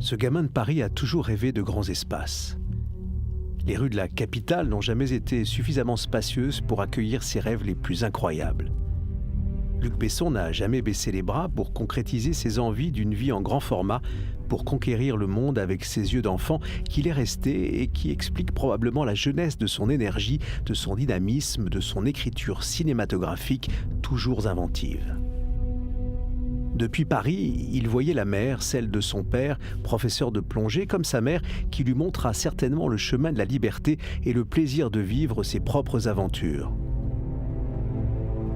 Ce gamin de Paris a toujours rêvé de grands espaces. Les rues de la capitale n'ont jamais été suffisamment spacieuses pour accueillir ses rêves les plus incroyables. Luc Besson n'a jamais baissé les bras pour concrétiser ses envies d'une vie en grand format, pour conquérir le monde avec ses yeux d'enfant qu'il est resté et qui explique probablement la jeunesse de son énergie, de son dynamisme, de son écriture cinématographique toujours inventive. Depuis Paris, il voyait la mer, celle de son père, professeur de plongée, comme sa mère, qui lui montra certainement le chemin de la liberté et le plaisir de vivre ses propres aventures.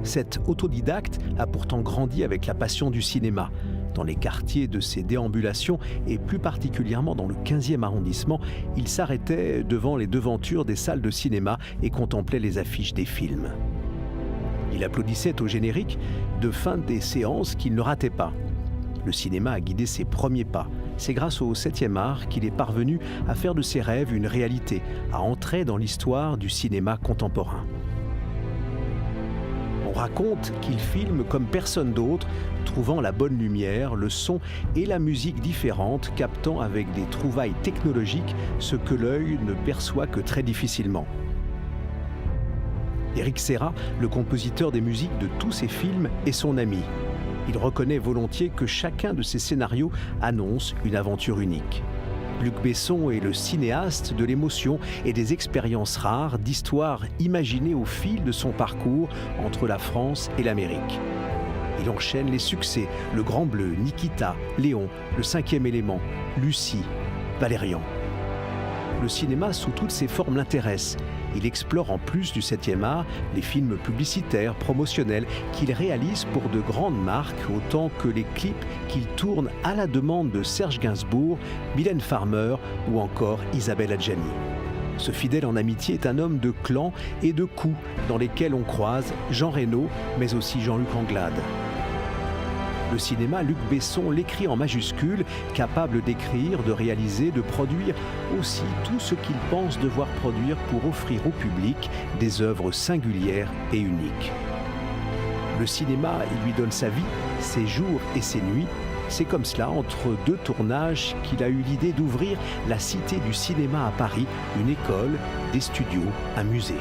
Cet autodidacte a pourtant grandi avec la passion du cinéma. Dans les quartiers de ses déambulations, et plus particulièrement dans le 15e arrondissement, il s'arrêtait devant les devantures des salles de cinéma et contemplait les affiches des films. Il applaudissait au générique de fin des séances qu'il ne ratait pas. Le cinéma a guidé ses premiers pas. C'est grâce au 7e art qu'il est parvenu à faire de ses rêves une réalité, à entrer dans l'histoire du cinéma contemporain. On raconte qu'il filme comme personne d'autre, trouvant la bonne lumière, le son et la musique différentes, captant avec des trouvailles technologiques ce que l'œil ne perçoit que très difficilement. Éric Serra, le compositeur des musiques de tous ses films, est son ami. Il reconnaît volontiers que chacun de ses scénarios annonce une aventure unique. Luc Besson est le cinéaste de l'émotion et des expériences rares, d'histoires imaginées au fil de son parcours entre la France et l'Amérique. Il enchaîne les succès, Le Grand Bleu, Nikita, Léon, Le Cinquième Élément, Lucie, Valérian. Le cinéma sous toutes ses formes l'intéresse. Il explore en plus du 7e art les films publicitaires, promotionnels qu'il réalise pour de grandes marques, autant que les clips qu'il tourne à la demande de Serge Gainsbourg, Mylène Farmer ou encore Isabelle Adjani. Ce fidèle en amitié est un homme de clan et de coups dans lesquels on croise Jean Reno, mais aussi Jean-Luc Anglade. Le cinéma, Luc Besson l'écrit en majuscule, capable d'écrire, de réaliser, de produire aussi tout ce qu'il pense devoir produire pour offrir au public des œuvres singulières et uniques. Le cinéma, il lui donne sa vie, ses jours et ses nuits. C'est comme cela, entre deux tournages, qu'il a eu l'idée d'ouvrir la Cité du cinéma à Paris, une école, des studios, un musée.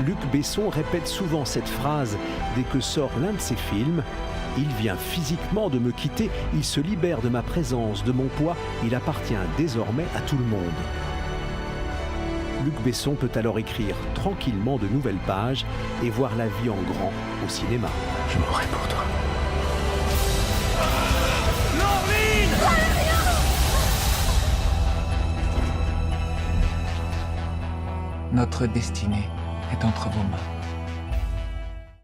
Luc Besson répète souvent cette phrase dès que sort l'un de ses films. « Il vient physiquement de me quitter, il se libère de ma présence, de mon poids, il appartient désormais à tout le monde. » Luc Besson peut alors écrire tranquillement de nouvelles pages et voir la vie en grand au cinéma. Je mourrai pour toi. Notre destinée est entre vos mains.